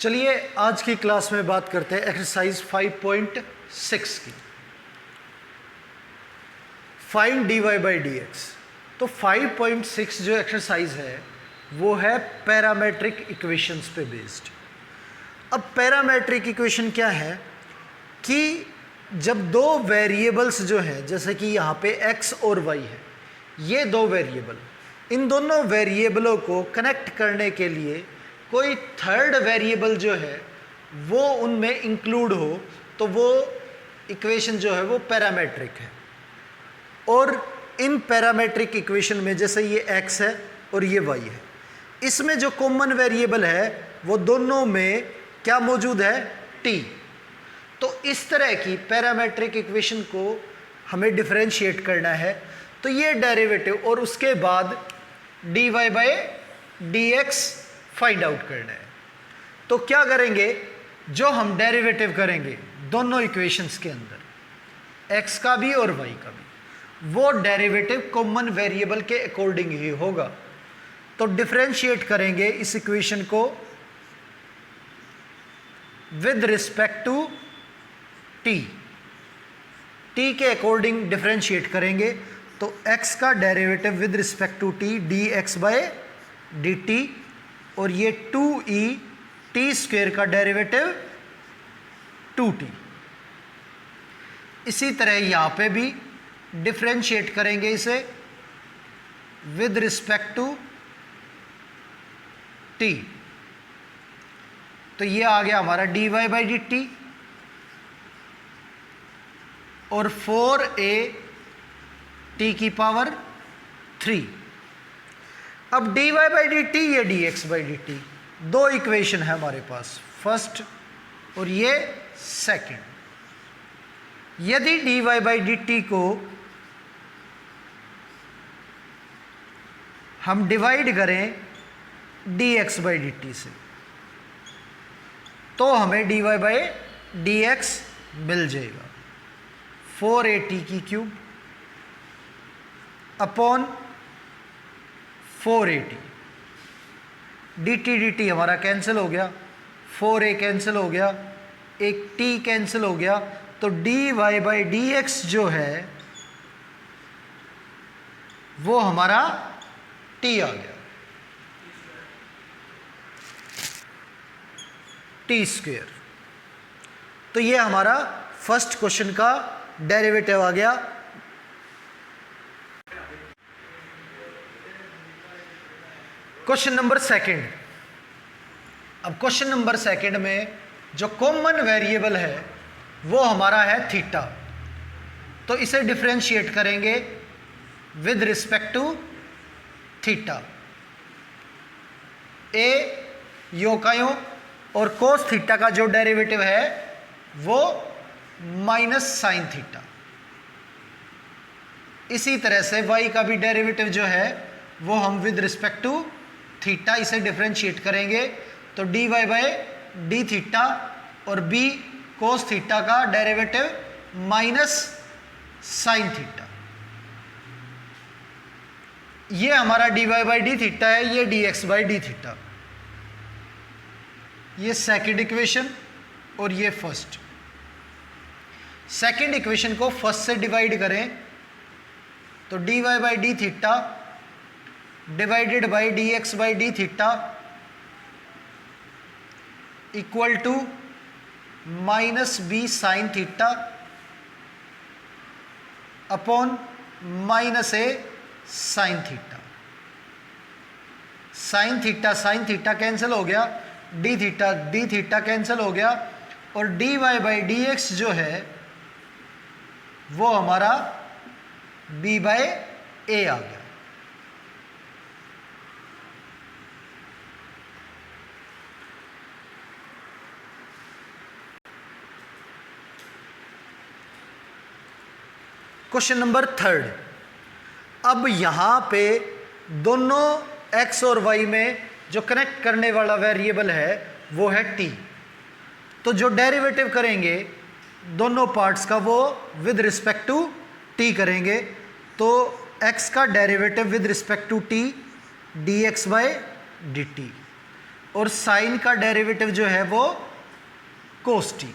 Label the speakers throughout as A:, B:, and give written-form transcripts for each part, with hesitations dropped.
A: चलिए आज की क्लास में बात करते हैं एक्सरसाइज 5.6 की। Find dy by dx। तो 5.6 जो एक्सरसाइज है वो है पैरामेट्रिक इक्वेशंस पे बेस्ड। अब पैरामेट्रिक इक्वेशन क्या है कि जब दो वेरिएबल्स जो हैं, जैसे कि यहाँ पे x और y है, ये दो वेरिएबल, इन दोनों वेरिएबलों को कनेक्ट करने के लिए कोई थर्ड वेरिएबल जो है वो उनमें इंक्लूड हो तो वो इक्वेशन जो है वो पैरामेट्रिक है। और इन पैरामेट्रिक इक्वेशन में जैसे ये x है और ये y है, इसमें जो कॉमन वेरिएबल है वो दोनों में क्या मौजूद है, t। तो इस तरह की पैरामेट्रिक इक्वेशन को हमें डिफरेंशिएट करना है, तो ये डेरिवेटिव और उसके बाद dy by dx find out करना है। तो क्या करेंगे, जो हम डेरिवेटिव करेंगे दोनों इक्वेशंस के अंदर x का भी और y का भी, वो डेरिवेटिव कॉमन वेरिएबल के अकॉर्डिंग ही होगा। तो डिफरेंशिएट करेंगे इस इक्वेशन को विद रिस्पेक्ट टू t के अकॉर्डिंग डिफरेंशिएट करेंगे। तो x का derivative with respect to t dx by dt, और ये 2e t स्क्वेयर का डेरिवेटिव 2t। इसी तरह यहाँ पे भी डिफरेंशिएट करेंगे इसे विद रिस्पेक्ट टू t। तो ये आ गया हमारा dy बाई dt और 4a t की पावर 3। अब dy बाई dt, ये dx बाई dt, दो इक्वेशन है हमारे पास, फर्स्ट और ये सेकंड। यदि dy बाई dt को हम डिवाइड करें dx बाई dt से, तो हमें dy बाई dx मिल जाएगा 4at की cube upon 4at। dt dt हमारा कैंसिल हो गया, 4a कैंसिल हो गया, एक t कैंसिल हो गया, तो dy बाई dx जो है वो हमारा t आ गया, t स्क्वेयर। तो ये हमारा फर्स्ट क्वेश्चन का डेरिवेटिव आ गया। Question number second. अब क्वेश्चन नंबर सेकंड में जो कॉमन वेरिएबल है वो हमारा है थीटा। तो इसे डिफरेंशिएट करेंगे विद रिस्पेक्ट टू थीटा। ए यो का यो, और कोस थीटा का जो डेरिवेटिव है वो माइनस साइन थीटा। इसी तरह से y का भी डेरिवेटिव जो है वो हम विद रिस्पेक्ट टू थीटा इसे डिफरेंशिएट करेंगे, तो dy बाई डी थीटा और b कोस थीटा का डेरिवेटिव माइनस साइन थीटा। ये हमारा dy बाई डी थीटा है, ये dx बाई डी थीटा। ये सेकंड इक्वेशन और ये फर्स्ट। सेकंड इक्वेशन को फर्स्ट से डिवाइड करें तो dy by d theta divided by dx by d theta equal to minus b sine theta upon minus a sine theta. Sine theta cancel हो गया, D theta cancel हो गया, और dy by dx जो है वो हमारा b बाई a आ गया। Question number third. अब यहाँ पे दोनों x और y में जो कनेक्ट करने वाला वेरिएबल है वो है t। तो जो डेरिवेटिव करेंगे दोनों पार्ट्स का वो विद रिस्पेक्ट टू t करेंगे। तो x का derivative with respect to t dx by dt। और साइन का डेरिवेटिव जो है वो कोस टी।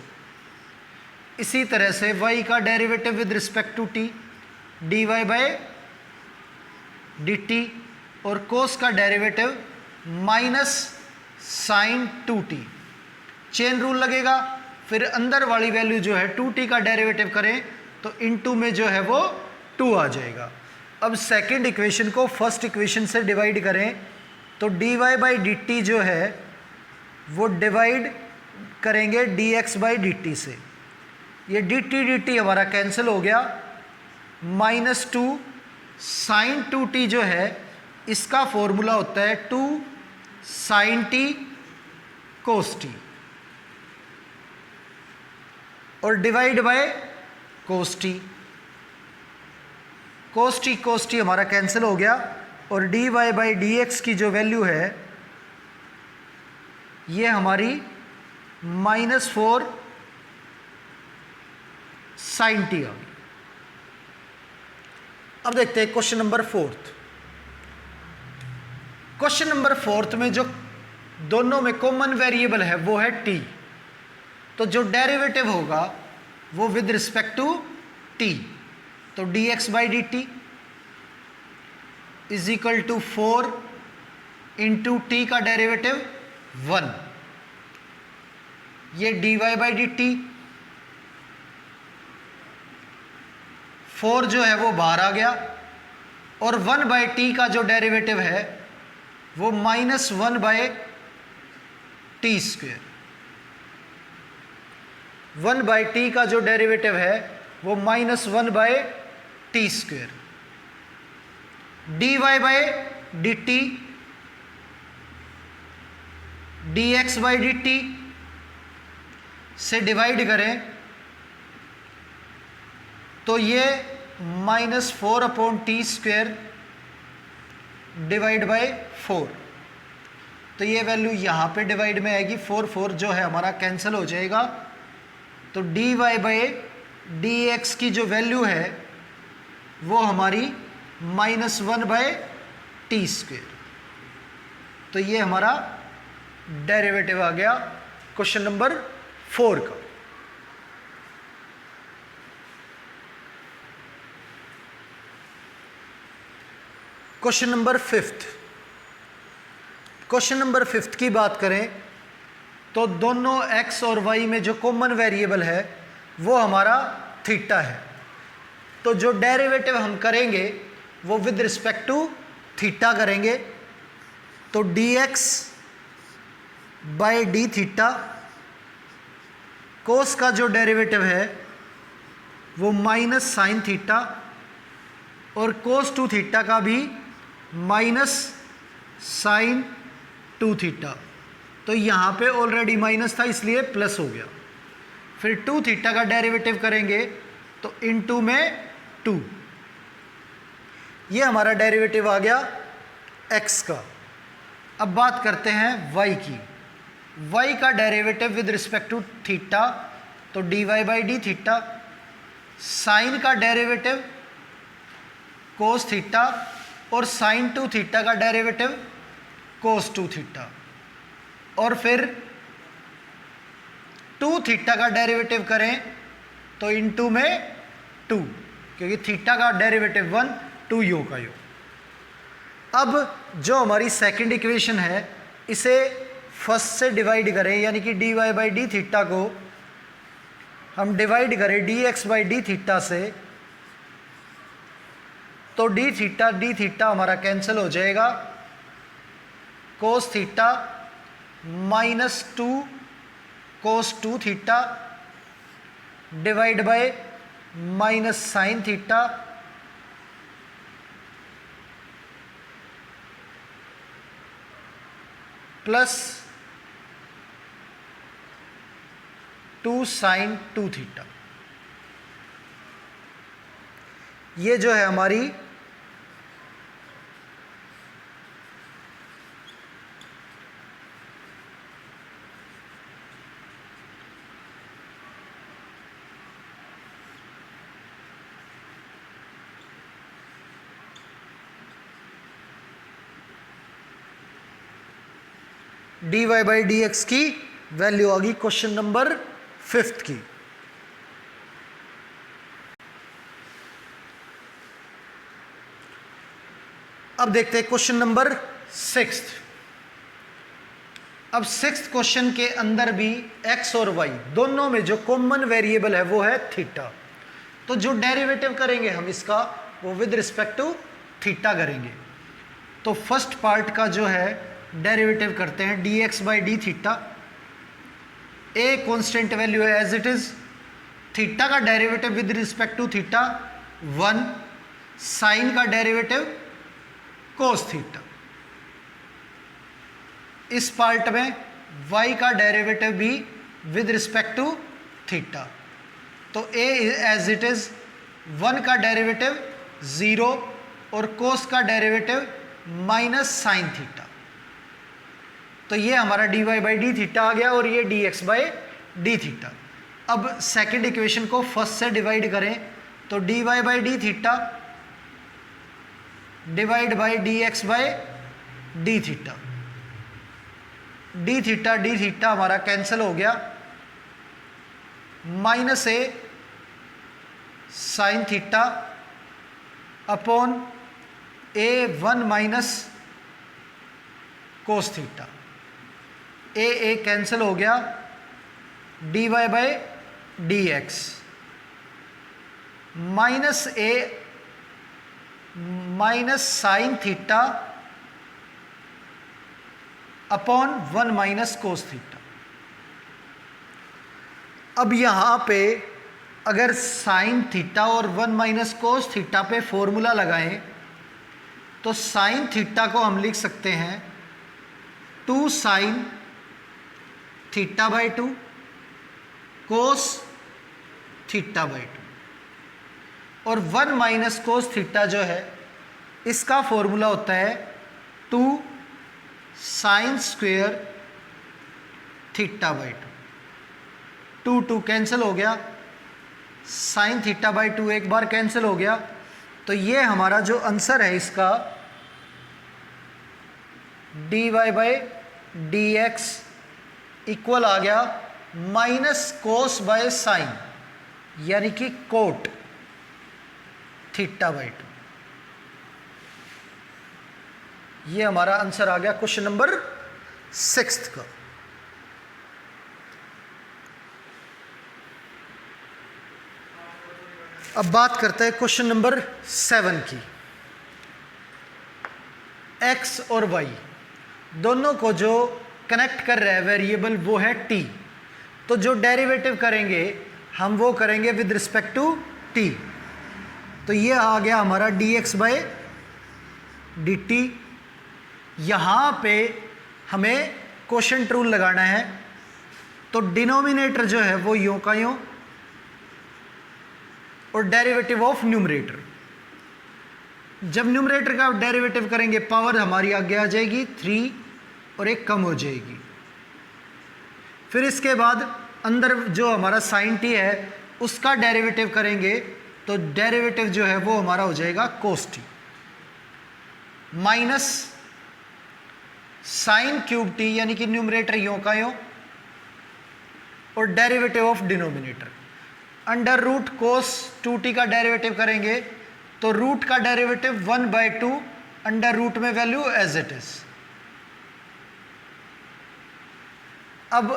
A: इसी तरह से y का derivative with respect to t dy by dt और कोस का derivative minus sine 2t। Chain rule लगेगा, फिर अंदर वाली वैल्यू जो है 2t का डेरिवेटिव करें तो इनटू में जो है वो 2 आ जाएगा। अब सेकंड इक्वेशन को फर्स्ट इक्वेशन से डिवाइड करें तो dy बाई dt जो है वो डिवाइड करेंगे dx बाई dt से। ये dt हमारा कैंसिल हो गया, -2 साइन 2t जो है इसका फॉर्मूला होता है 2 साइन t कोस t और divide by cos t। Cos t हमारा कैंसिल हो गया और dy बाई dx की जो वैल्यू है ये हमारी -4 साइन टी आ गई। अब देखते हैं क्वेश्चन नंबर 4। क्वेश्चन नंबर 4 में जो दोनों में कॉमन वेरिएबल है वो है t, तो जो डेरिवेटिव होगा वो विद रिस्पेक्ट टू t, तो dx by d t is equal to 4 into t का डेरिवेटिव 1, ये dy बाई डी टी 4 जो है वो बाहर आ गया और 1 बाई टी का जो डेरिवेटिव है वो -1 by t square. 1 by t का जो डेरिवेटिव है वो -1 by t square. dy by d t dx by d t से डिवाइड करें तो ये -4 upon t square divide by 4, तो ये वैल्यू यहाँ पे डिवाइड में आएगी, 4 जो है हमारा कैंसिल हो जाएगा, तो dy बाई dx की जो वैल्यू है वो हमारी -1 बाय टी स्क्वेयर। तो ये हमारा डेरिवेटिव आ गया क्वेश्चन नंबर 4 का। Question number 5। क्वेश्चन नंबर 5 की बात करें तो दोनों x और y में जो कॉमन वेरिएबल है वो हमारा थीटा है, तो जो डेरिवेटिव हम करेंगे वो विद रिस्पेक्ट टू थीटा करेंगे, तो dx बाई डी थीटा, कोस का जो डेरिवेटिव है वो माइनस साइन थीटा और कोस 2 थीटा का भी माइनस साइन 2 थीटा, तो यहाँ पे ऑलरेडी माइनस था इसलिए प्लस हो गया। फिर 2 थीटा का डेरिवेटिव करेंगे तो इनटू में 2, ये हमारा डेरिवेटिव आ गया x का। अब बात करते हैं y की। y का derivative with respect to theta, तो dy by d theta, sine का डेरिवेटिव कोस थीटा और साइन 2 थीटा का डेरिवेटिव कोस 2 थीटा, और फिर 2 थीटा का डेरिवेटिव करें तो इनटू में 2, क्योंकि थीटा का डेरिवेटिव 1, 2 यो का यो। अब जो हमारी सेकंड इक्वेशन है इसे फर्स्ट से डिवाइड करें, यानी कि dy बाई डी थीटा को हम डिवाइड करें dx बाई डी थीटा से, तो डी थीटा हमारा कैंसिल हो जाएगा, cos theta -2 cos 2 theta divide by minus sine theta plus 2 sine 2 theta. ये जो है हमारी d y by d x की वैल्यू आ गई क्वेश्चन नंबर 5 की। अब देखते हैं क्वेश्चन नंबर 6। अब 6th क्वेश्चन के अंदर भी x और y दोनों में जो कॉमन वेरिएबल है वो है थीटा। तो जो डेरिवेटिव करेंगे हम इसका वो विद रिस्पेक्ट टू थीटा करेंगे। तो फर्स्ट पार्ट का जो है डेरिवेटिव करते हैं d x by d theta. A constant value है एज इट इज। थीटा का derivative with respect to theta 1, sine का डेरिवेटिव कोस थीटा। इस पार्ट में y का डेरिवेटिव भी विद रिस्पेक्ट टू थीटा। तो a एज इट इज 1 का derivative 0 और कोस का डेरिवेटिव माइनस साइन थीटा। तो ये हमारा d y by d theta आ गया और ये d x by d theta. अब सेकेंड इक्वेशन को फर्स्ट से डिवाइड करें तो d y by d theta divide by d x by d theta. D theta हमारा कैंसिल हो गया, minus a sine theta upon a 1 minus cos theta. A cancel हो गया, d y by d x minus a minus sine theta upon 1 minus cos theta. अब यहां पे अगर sine theta और 1 माइनस कोस थीटा पे फॉर्मूला लगाएं तो साइन थीटा को हम लिख सकते हैं 2 sine theta by 2 cos theta by 2 और 1 माइनस कोस थीटा जो है इसका फॉर्मूला होता है 2 sine square theta by 2। 2 cancel हो गया, साइन थीटा बाई 2 एक बार कैंसिल हो गया। तो ये हमारा जो आंसर है इसका d y by d x equal आ गया माइनस कोस बाय साइन यानी कि कोट थीटा बाई 2। ये हमारा आंसर आ गया क्वेश्चन नंबर 6 का। अब बात करते हैं क्वेश्चन नंबर 7 की। x और y दोनों को जो कनेक्ट कर रहा है वेरिएबल वो है t। तो जो डेरिवेटिव करेंगे हम वो करेंगे विद रिस्पेक्ट टू t। तो ये आ गया हमारा dx बाई डी टी। यहाँ पे हमें क्वोशंट रूल लगाना है। तो डिनोमिनेटर जो है वो यूं का यूं और डेरिवेटिव ऑफ न्यूमरेटर। जब न्यूमरेटर का डेरिवेटिव करेंगे पावर हमारी आगे आ जाएगी 3 और एक कम हो जाएगी। फिर इसके बाद अंदर जो हमारा साइन टी है उसका डेरिवेटिव करेंगे तो डेरिवेटिव जो है वो हमारा हो जाएगा cos t minus sine cube t यानी कि न्यूमरेटर यूं का यूं और derivative of denominator under root cos 2t का डेरिवेटिव करेंगे तो रूट का डेरिवेटिव 1/2 अंडर रूट में वैल्यू एज इट इज। अब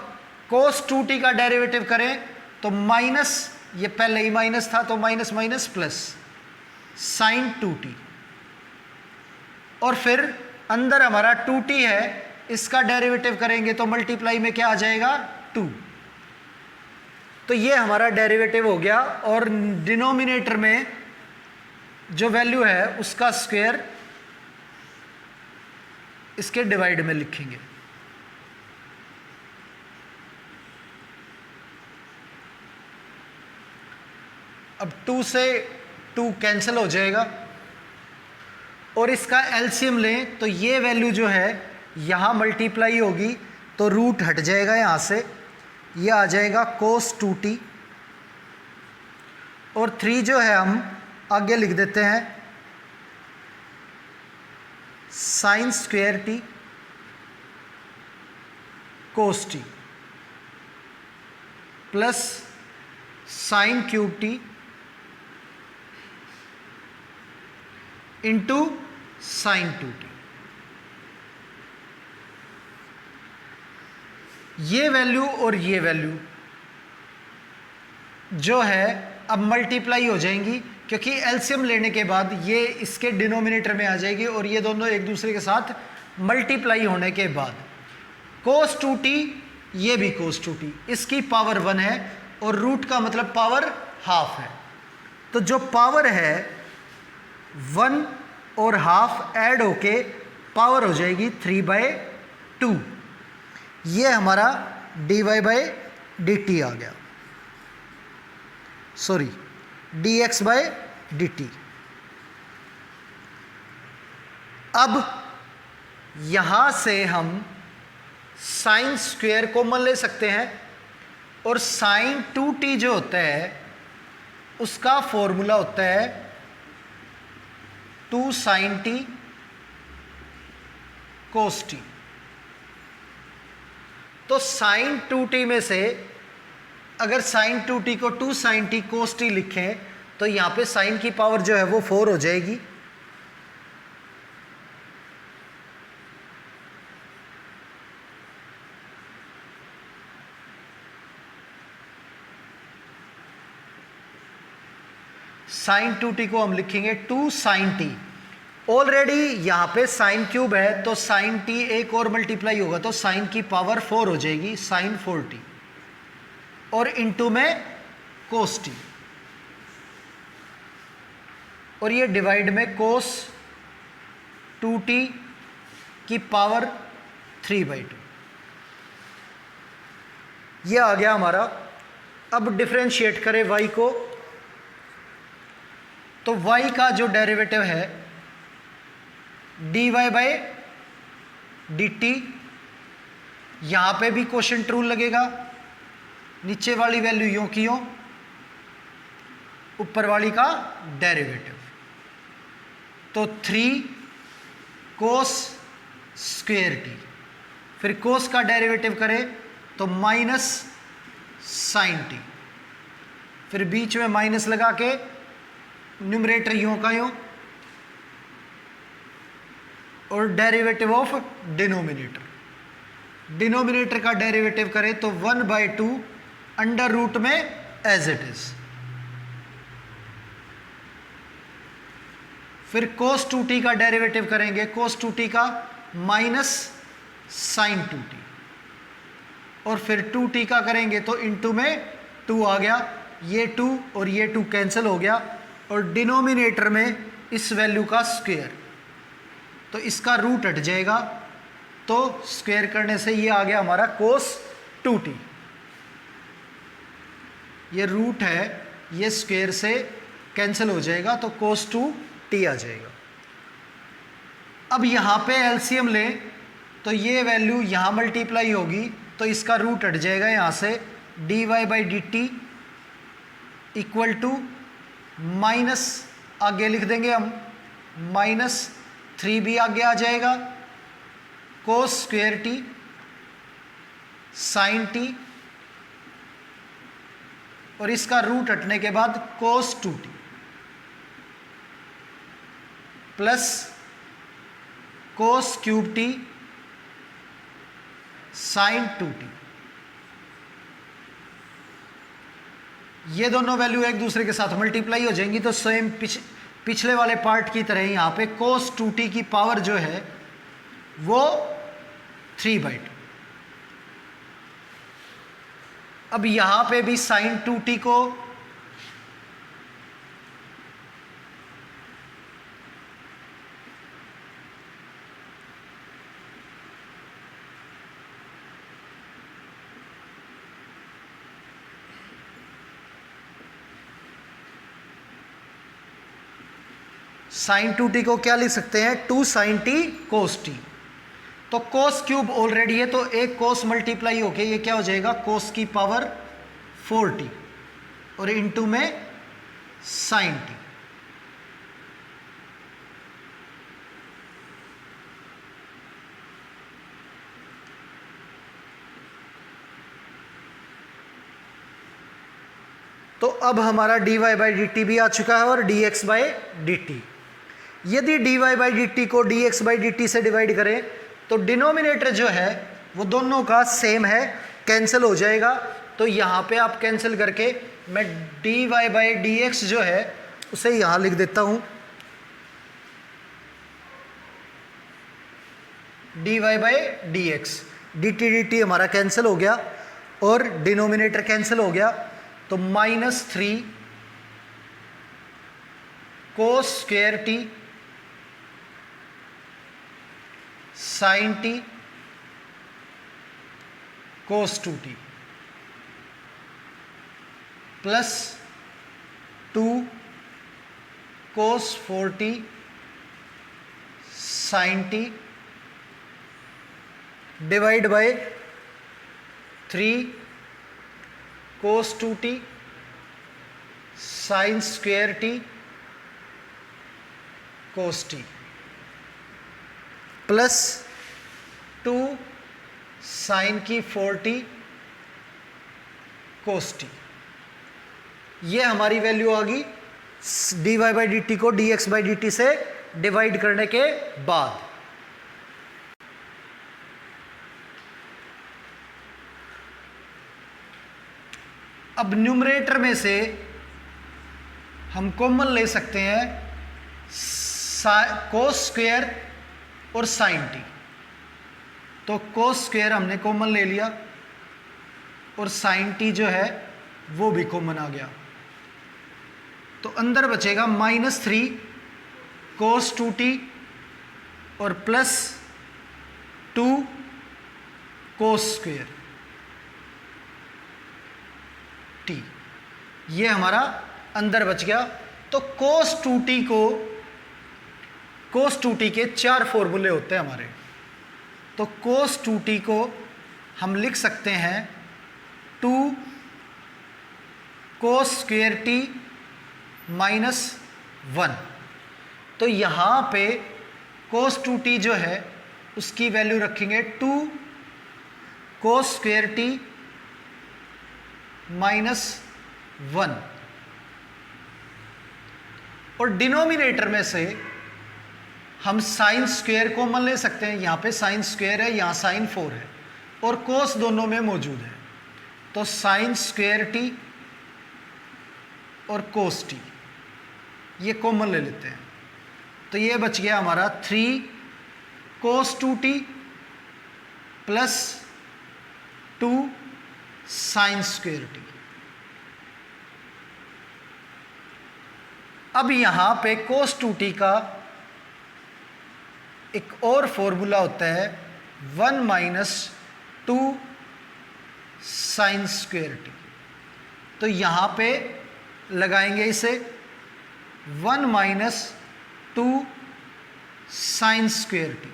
A: कोस 2t का डेरिवेटिव करें तो माइनस, ये पहले ही माइनस था तो minus minus plus sign 2t और फिर अंदर हमारा 2t है इसका डेरिवेटिव करेंगे तो मल्टीप्लाई में क्या आ जाएगा 2। तो ये हमारा डेरिवेटिव हो गया और डिनोमिनेटर में जो वैल्यू है उसका स्क्वायर इसके डिवाइड में लिखेंगे। अब 2 से 2 कैंसिल हो जाएगा और इसका एलसीएम लें तो ये वैल्यू जो है यहाँ मल्टीप्लाई होगी तो रूट हट जाएगा यहाँ से, ये आ जाएगा कोस 2t और 3 जो है हम आगे लिख देते हैं sine square t cos t plus sine cube t into sine 2t। ये वैल्यू और ये वैल्यू जो है अब मल्टीप्लाई हो जाएंगी, क्योंकि एलसीएम लेने के बाद ये इसके डिनोमिनेटर में आ जाएगी और ये दोनों एक दूसरे के साथ मल्टीप्लाई होने के बाद cos 2t, ये भी cos 2t, इसकी पावर 1 है और रूट का मतलब पावर हाफ है। तो जो पावर है 1 और हाफ ऐड होके पावर हो जाएगी 3/2। ये हमारा dy/dt आ गया, सॉरी dx/dt। अब यहां से हम साइन स्क्वायर कॉमन ले सकते हैं और साइन 2t जो होता है उसका फॉर्मूला होता है 2 sin t cos t। तो साइन 2t में से अगर साइन 2t को 2 sin t cos t लिखें तो यहां पे साइन की पावर जो है वो 4 हो जाएगी। साइन 2t को हम लिखेंगे 2 sin t। ऑलरेडी यहां पे साइन क्यूब है तो साइन t एक और मल्टीप्लाई होगा तो साइन की पावर 4 हो जाएगी, साइन 4t, और इनटू में cos t, और ये डिवाइड में cos 2t की पावर 3/2। ये आ गया हमारा। अब डिफरेंशिएट करें y को, तो y का जो डेरिवेटिव है dy/dt, यहां पे भी क्वोशिएंट रूल लगेगा, नीचे वाली वैल्यू यूं की यूं, ऊपर वाली का डेरिवेटिव, तो 3 cos स्क्वायर टी, फिर cos का डेरिवेटिव करें तो माइनस साइन टी, फिर बीच में माइनस लगा के न्यूमरेटर यूं का यूं, और डेरिवेटिव ऑफ डिनोमिनेटर, डिनोमिनेटर का डेरिवेटिव करें तो 1/2 अंडर रूट में एज इट इज, फिर cos 2t का डेरिवेटिव करेंगे, cos 2t का माइनस साइन 2t, और फिर 2t का करेंगे तो इनटू में 2 आ गया, ये 2 और ये 2 कैंसिल हो गया, और डिनोमिनेटर में इस वैल्यू का स्क्वायर, तो इसका रूट हट जाएगा, तो स्क्वायर करने से ये आ गया हमारा cos 2t। ये रूट है, ये स्क्वायर से कैंसिल हो जाएगा तो cos 2t आ जाएगा। अब यहाँ पे एलसीएम लें तो ये वैल्यू यहाँ मल्टीप्लाई होगी तो इसका रूट हट जाएगा यहाँ से, dy/dt इक्वल टू माइनस, आगे लिख देंगे हम माइनस 3 भी आगे आ जाएगा, cos square t sine t, और इसका रूट हटने के बाद cos 2t plus cos cube t sine 2t। ये दोनों वैल्यू एक दूसरे के साथ मल्टीप्लाई हो जाएंगी तो सेम पिछले वाले पार्ट की तरह यहाँ पे cos 2t की पावर जो है वो 3/2। अब यहाँ पे भी साइन 2t को साइन 2t को क्या लिख सकते हैं, 2 sin t cos t। तो cos क्यूब ऑलरेडी है तो एक cos मल्टीप्लाई होके ये क्या हो जाएगा, cos की पावर 4t, और इनटू में sin t। तो अब हमारा dy बाई डी टी भी आ चुका है और dx बाई डी टी। यदि dy बाई डी टी को dx बाई डी टी से डिवाइड करें तो डिनोमिनेटर जो है वो दोनों का सेम है, कैंसिल हो जाएगा। तो यहाँ पे आप कैंसिल करके मैं dy बाई डी एक्स जो है उसे यहाँ लिख देता हूँ, dy by d x. D t हमारा कैंसिल हो गया और डिनोमिनेटर कैंसिल हो गया, तो -3 cos square t sine t cos 2t plus 2 cos 4t sine t divide by 3 cos 2t sine square t cos t plus 2 sine की 4t cos t. ये हमारी वैल्यू आ गई dy बाई डी टी को dx by d t से divide करने के बाद। अब न्यूमरेटर में से हम कॉमन ले सकते हैं कोस स्क्वायर और साइन टी। तो कोस स्क्वायर हमने कॉमन ले लिया और साइन टी जो है वो भी कॉमन आ गया, तो अंदर बचेगा -3 कोस 2t और प्लस 2 कोस स्क्वायर टी। ये हमारा अंदर बच गया। तो कोस 2t के 4 फॉर्मूले होते हैं हमारे। तो कोस 2t को हम लिख सकते हैं 2 कोस स्क्वायर टी -1। तो यहाँ पे कोस 2t जो है उसकी वैल्यू रखेंगे 2 कोस स्क्वायर टी -1 और डिनोमिनेटर में से हम साइन स्क्वायर कॉमन ले सकते हैं। यहाँ पे साइन स्क्वायर है, यहाँ साइन 4 है और कोस दोनों में मौजूद है, तो साइन स्क्वायर टी और कोस टी ये कॉमन ले लेते हैं। तो ये बच गया हमारा 3 cos 2t plus 2 sine square t. अब यहाँ पे कोस 2t का एक और फॉर्मूला होता है 1 - 2 साइन स्क्वायर टी। तो यहाँ पे लगाएंगे इसे 1 - 2 साइन स्क्वायर टी।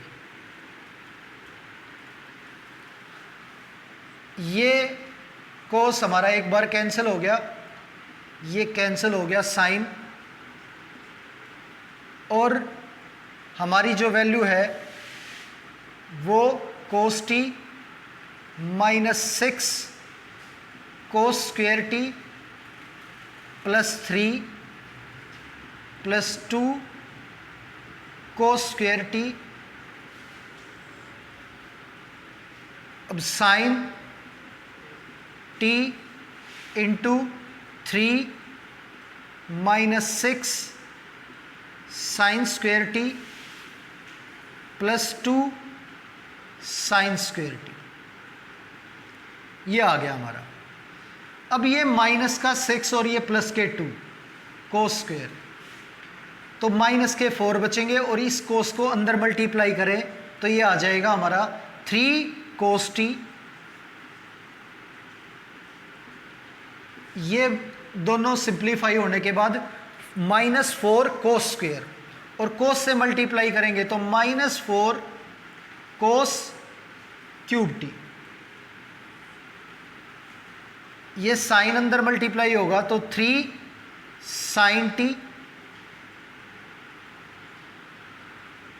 A: ये कोस हमारा एक बार कैंसिल हो गया, ये कैंसिल हो गया साइन, और हमारी जो वैल्यू है वो cos t -6 cos square t plus 3 plus 2 cos square t. अब sine t into 3 -6 sine square t plus 2 sine square t, ये आ गया हमारा। अब ये माइनस का 6 और ये प्लस के 2 कोस स्क्वायर, तो माइनस के 4 बचेंगे और इस कोस को अंदर मल्टीप्लाई करें तो ये आ जाएगा हमारा 3 कोस टी। ये दोनों सिंप्लीफाई होने के बाद -4 कोस स्क्वायर और कोस से मल्टीप्लाई करेंगे तो -4 कोस क्यूब टी। ये साइन अंदर मल्टीप्लाई होगा तो 3 साइन टी,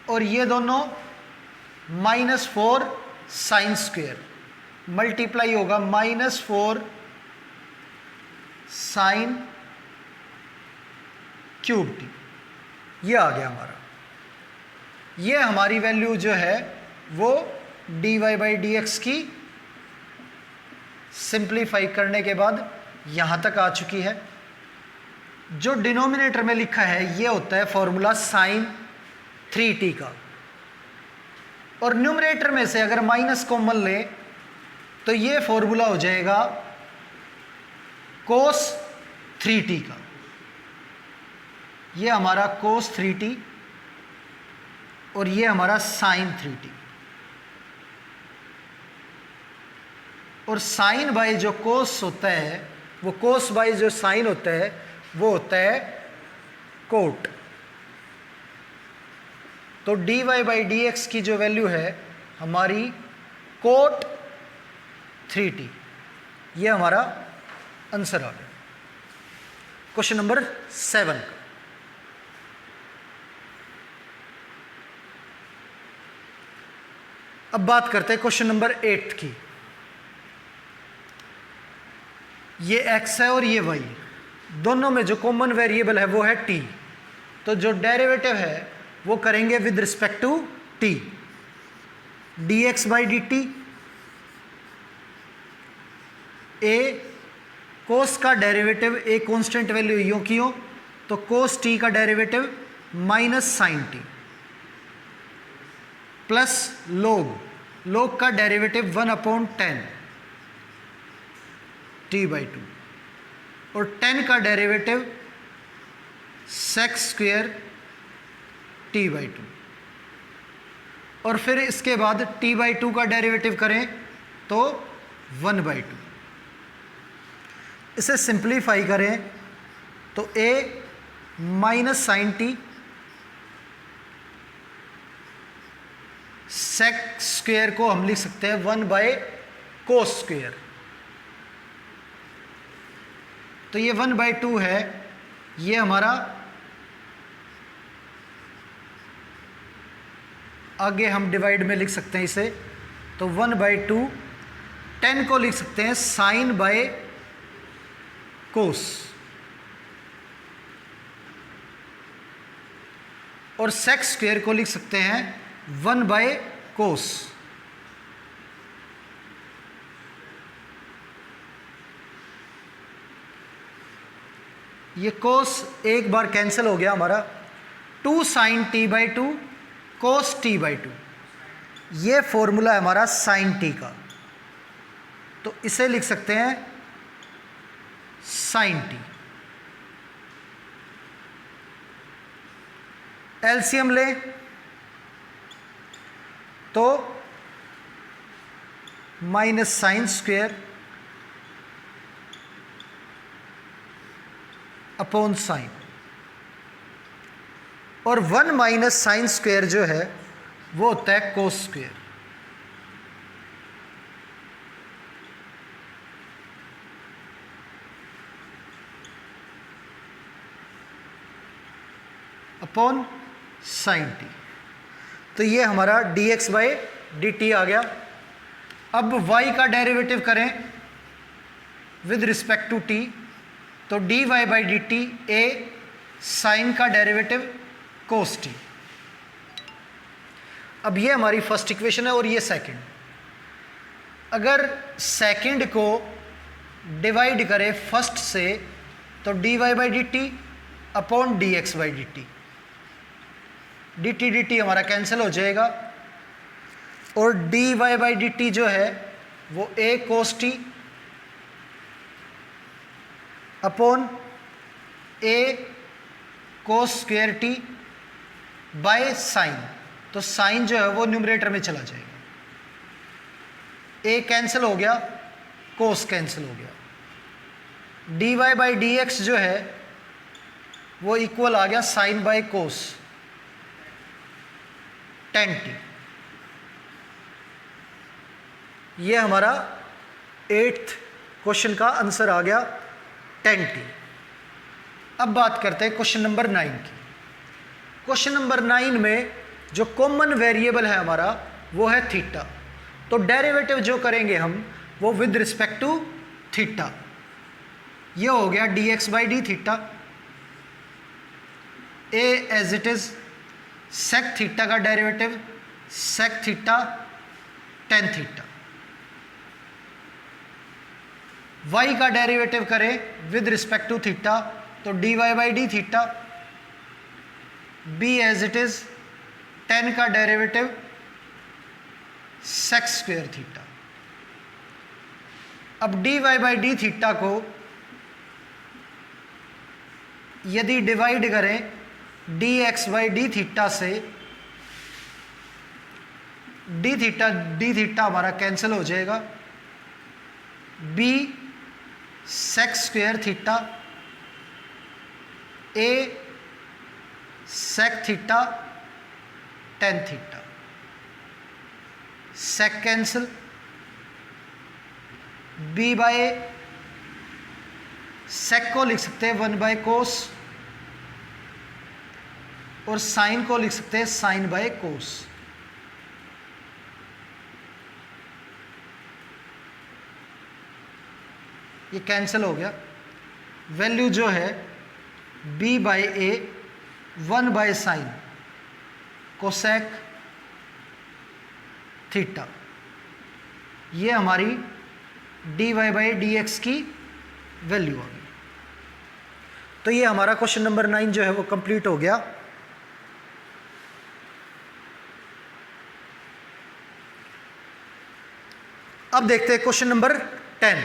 A: और ये दोनों -4 साइन स्क्वायर मल्टीप्लाई होगा -4 साइन क्यूब टी, ये आ गया हमारा। ये हमारी वैल्यू जो है वो dy बाई डी एक्स की सिंप्लीफाई करने के बाद यहां तक आ चुकी है। जो डिनोमिनेटर में लिखा है ये होता है फॉर्मूला साइन 3t का, और न्यूमरेटर में से अगर माइनस कॉमन ले तो ये फॉर्मूला हो जाएगा कोस 3t का। ये हमारा कोस 3t और ये हमारा साइन 3t। और साइन बाई जो कोस होता है, वो कोस बाई जो साइन होता है वो होता है कोट। तो dy बाई डी एक्स की जो वैल्यू है हमारी कोट 3t, ये हमारा आंसर आ गया क्वेश्चन नंबर 7 का। अब बात करते हैं क्वेश्चन नंबर 8 की। ये x है और ये y, दोनों में जो कॉमन वेरिएबल है वो है t। तो जो डेरिवेटिव है वो करेंगे with respect to t, dx by d t. a cos का डेरिवेटिव a कांस्टेंट वैल्यू यूं की हो तो कोस t का derivative minus sine t, plus log का डेरिवेटिव 1/10 t बाई 2, और 10 का derivative sec square t by 2, और फिर इसके बाद t बाई 2 का डेरिवेटिव करें तो 1/2। इसे सिंप्लीफाई करें तो a minus sine t sec square को हम लिख सकते हैं 1/कोस स्क्वेयर। तो ये 1/2 है, ये हमारा आगे हम डिवाइड में लिख सकते हैं इसे, तो 1/2 10 को लिख सकते हैं साइन बाय कोस, और सेक स्क्वेयर को लिख सकते हैं 1/कोस। ये कोस एक बार कैंसिल हो गया हमारा, 2 sine t by 2 cos t by 2, ये फॉर्मूला है हमारा साइन टी का। तो इसे लिख सकते हैं साइन टी। एलसीएम ले तो minus sine square upon sign, और 1 माइनस साइन स्क्वेयर जो है वो होता है cos square. Upon sine t. तो ये हमारा dx बाई डी टी आ गया। अब y का डेरिवेटिव करें विद रिस्पेक्ट टू t, तो dy by d t a sine का डेरिवेटिव कोस टी। अब ये हमारी फर्स्ट इक्वेशन है और ये सेकंड। अगर सेकंड को डिवाइड करें फर्स्ट से तो dy by d T upon dx by d T, D t हमारा कैंसिल हो जाएगा, और dy बाई डी टी जो है वो a cos t upon a cos square T by sine. तो साइन जो है वो न्यूमरेटर में चला जाएगा, a कैंसिल हो गया, कोस कैंसिल हो गया, dy बाई डी एक्स जो है वो इक्वल आ गया साइन बाय कोस 10t। ये हमारा 8th क्वेश्चन का आंसर आ गया 10t। अब बात करते हैं क्वेश्चन नंबर 9 की। क्वेश्चन नंबर 9 में जो कॉमन वेरिएबल है हमारा वो है थीटा। तो डेरिवेटिव जो करेंगे हम वो विद रिस्पेक्ट टू थीटा। ये हो गया d x by d theta, a as it is sec theta का derivative sec theta tan theta, y का डेरिवेटिव करें विद रिस्पेक्ट टू थीटा तो d y by d theta, b as it is tan का derivative sec square theta. अब d y by d theta को यदि divide करें d x by d theta से, d theta हमारा cancel हो जाएगा, b sec square theta, a sec theta tan theta, sec cancel, b by sec को लिख सकते हैं 1 बाय कोस और साइन को लिख सकते हैं साइन बाय कोस। ये कैंसिल हो गया, वैल्यू जो है b by a 1 by sine cosec theta, ये हमारी d y by d x की वैल्यू आ गई। तो ये हमारा क्वेश्चन नंबर 9 जो है वो कंप्लीट हो गया। अब देखते हैं क्वेश्चन नंबर 10।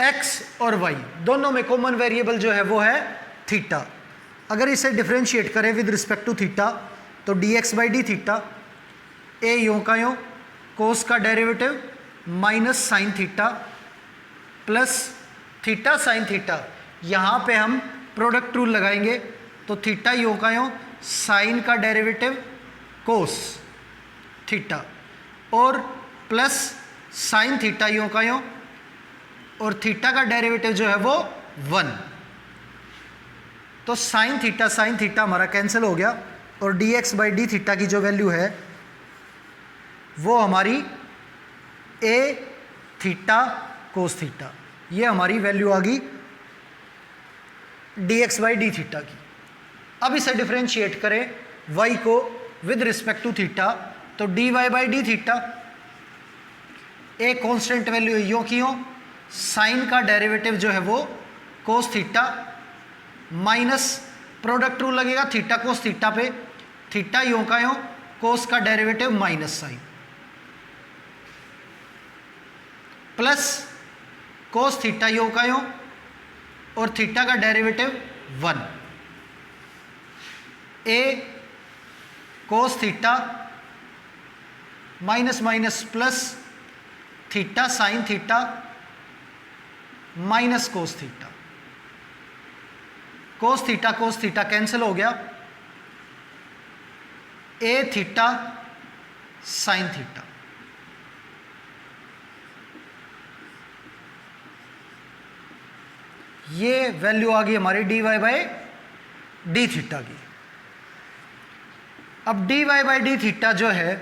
A: एक्स और वाई दोनों में कॉमन वेरिएबल जो है वो है थीटा। अगर इसे डिफरेंशिएट करें विद रिस्पेक्ट टू थीटा तो d x by d theta, a यों का यों कोस का derivative minus sine theta plus theta sine theta, यहाँ पे हम प्रोडक्ट रूल लगाएंगे तो थीटा यों का यों साइन का डेरिवेटिव कोस थीटा और प्लस साइन थीटा यों का यों और थीटा का डेरिवेटिव जो है वो 1, तो साइन थीटा हमारा कैंसिल हो गया और D x by d theta की जो वैल्यू है वो हमारी ए थीटा कोस थीटा, ये हमारी वैल्यू आ गई d x by d theta की। अब इसे डिफरेंशिएट करें y को विद रिस्पेक्ट टू थीटा तो d y by d theta, a constant value यो की हो, साइन का डेरिवेटिव जो है वो cos theta minus product rule लगेगा थीटा कोस थीटा पे, थीटा यो का यो कोस का derivative minus sine plus cos theta यो का यो और थीटा का derivative 1, a cos theta minus minus plus theta sine theta minus cos theta cancel हो गया, ए थीटा साइन थीटा। ये वैल्यू आ गई हमारी d y by d theta की। अब d y by d theta जो है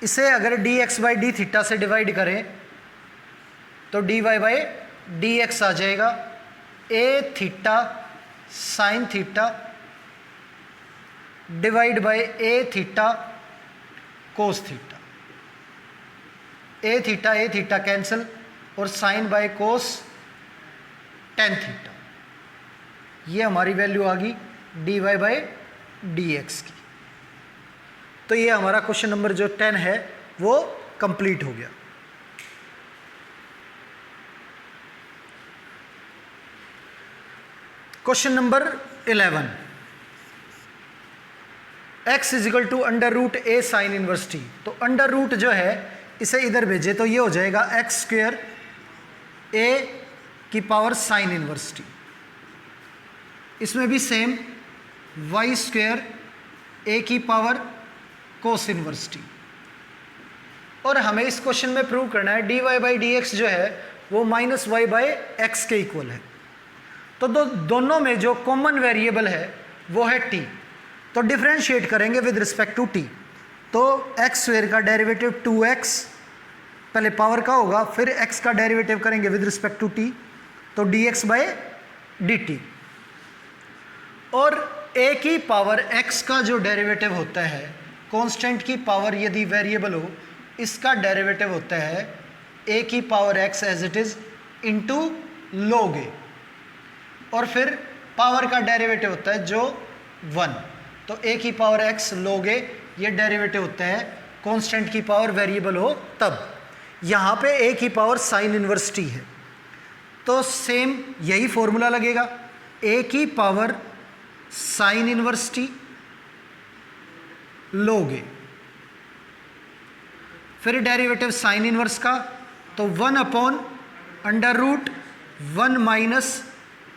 A: इसे अगर d x by d theta से डिवाइड करें तो d y by d x आ जाएगा, a theta sine theta divide by a theta cos theta, a theta cancel और sine by cos tan theta, ये हमारी वैल्यू आ गई d y by d x की। तो ये हमारा क्वेश्चन नंबर जो 10 है वो कंप्लीट हो गया। Question number 11, x is equal to under root a sine inverse t. तो अंडर रूट जो है इसे इधर भेजे तो ये हो जाएगा एक्स स्क्वेयर ए की पावर साइन इनवर्स टी। इसमें भी सेम वाई स्क्वेयर ए की पावर कोस इनवर्स टी। और हमें इस क्वेश्चन में प्रूव करना है d y by d x जो है वो माइनस वाई बाई एक्स के इक्वल है। तो दोनों में जो कॉमन वेरिएबल है वो है t, तो डिफरेंशिएट करेंगे विद रिस्पेक्ट टू t। तो एक्स स्क्वेयर का डेरिवेटिव 2x पहले पावर का होगा, फिर x का डेरिवेटिव करेंगे विद रिस्पेक्ट टू t तो dx बाय dt। और a की पावर x का जो डेरिवेटिव होता है, कांस्टेंट की पावर यदि वेरिएबल हो, इसका डेरिवेटिव होता है a की power x as it is into log a, और फिर पावर का डेरिवेटिव होता है जो 1, तो a की पावर x log a, ये डेरिवेटिव होता है कांस्टेंट की पावर वेरिएबल हो तब। यहाँ पे a की पावर साइन इनवर्स t है, तो सेम यही फॉर्मूला लगेगा, a की power sine inverse t log a, फिर डेरिवेटिव साइन इनवर्स का, तो 1 upon under root 1 minus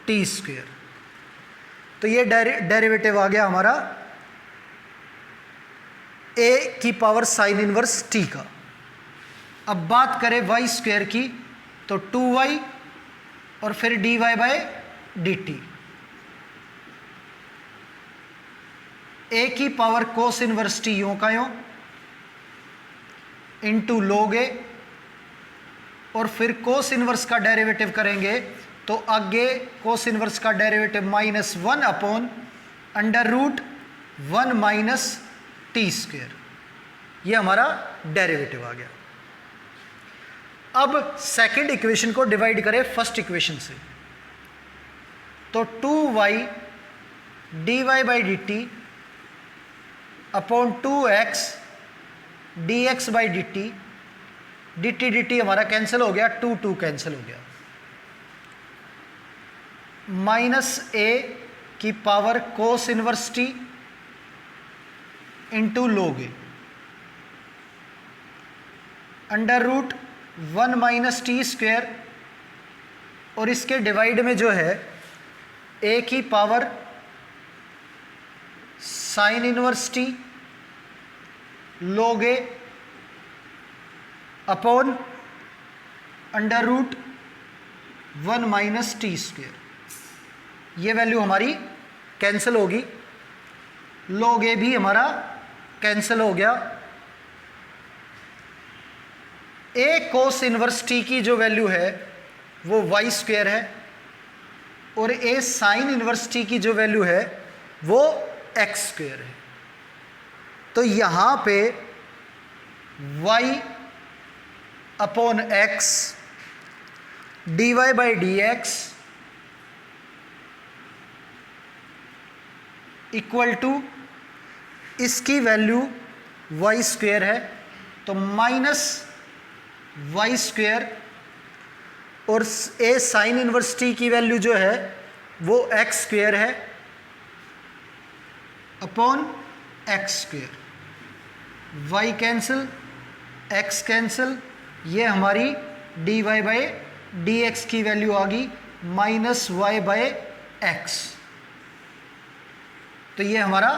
A: t square. तो ये डेरिवेटिव आ गया हमारा a की पावर साइन इनवर्स t का। अब बात करें y स्क्वेयर की, तो 2y और फिर dy बाय dt, a की पावर कोस इनवर्स t यूं का यूं इंटू log a, और फिर कोस इनवर्स का डेरिवेटिव करेंगे तो आगे कोस इनवर्स का derivative -1 upon under root 1 minus t square, ये हमारा डेरिवेटिव आ गया। अब सेकंड इक्वेशन को डिवाइड करें फर्स्ट इक्वेशन से, तो 2y dy by dt upon 2x dx by dt, dt dt हमारा कैंसिल हो गया, 2 कैंसिल हो गया, माइनस a की power cos inverse t into log a under root 1 minus t square, और इसके डिवाइड में जो है a की power sine inverse t log a upon under root 1 minus t square, ये वैल्यू हमारी कैंसिल होगी, log a भी हमारा कैंसिल हो गया। a कोस इनवर्स t की जो वैल्यू है वो y स्क्वेयर है, और a साइन इनवर्स t की जो वैल्यू है वो x स्क्वेयर है। तो यहाँ पे y upon x dy by dx equal to, इसकी वैल्यू y स्क्वेयर है, तो माइनस y स्क्वेयर, और a साइन इनवर्स t की वैल्यू जो है वो x स्क्वेयर है upon x square, y cancel x cancel, ये हमारी dy बाई dx की वैल्यू आ गई माइनस y बाई एक्स। तो ये हमारा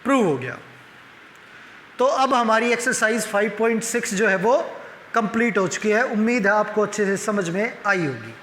A: प्रूव हो गया। तो अब हमारी एक्सरसाइज 5.6 जो है वो कंप्लीट हो चुकी है। उम्मीद है आपको अच्छे से समझ में आई होगी।